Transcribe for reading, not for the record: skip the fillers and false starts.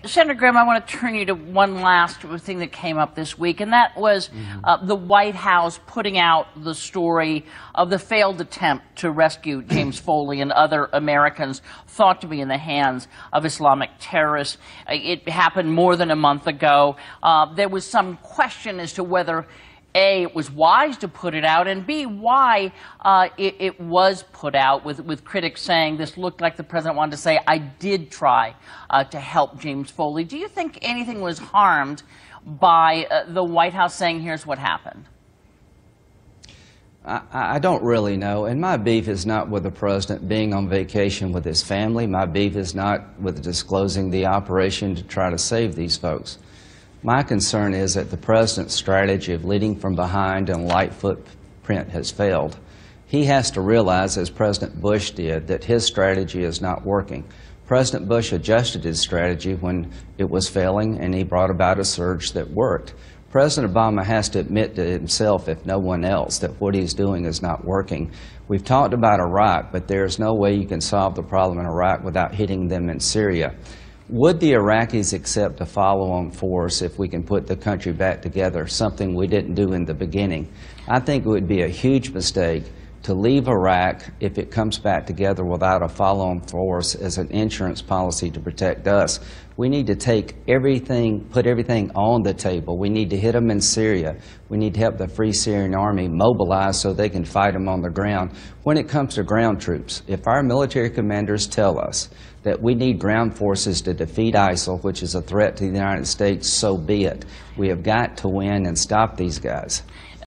Senator Graham, I want to turn you to one last thing that came up this week, and that was the White House putting out the story of the failed attempt to rescue James Foley and other Americans thought to be in the hands of Islamic terrorists. It happened more than a month ago. There was some question as to whether A, it was wise to put it out, and B, why it was put out, with critics saying this looked like the president wanted to say, I did try to help James Foley. Do you think anything was harmed by the White House saying, here's what happened? I don't really know, and my beef is not with the president being on vacation with his family. My beef is not with disclosing the operation to try to save these folks. My concern is that the president's strategy of leading from behind and light footprint has failed. He has to realize, as President Bush did, that his strategy is not working. President Bush adjusted his strategy when it was failing, and he brought about a surge that worked. President Obama has to admit to himself, if no one else, that what he's doing is not working. We've talked about Iraq, but there's no way you can solve the problem in Iraq without hitting them in Syria. Would the Iraqis accept a follow-on force if we can put the country back together, something we didn't do in the beginning? I think it would be a huge mistake to leave Iraq if it comes back together without a follow-on force as an insurance policy to protect us. We need to take everything, put everything on the table. We need to hit them in Syria. We need to help the Free Syrian Army mobilize so they can fight them on the ground. When it comes to ground troops, if our military commanders tell us that we need ground forces to defeat ISIL, which is a threat to the United States, so be it. We have got to win and stop these guys.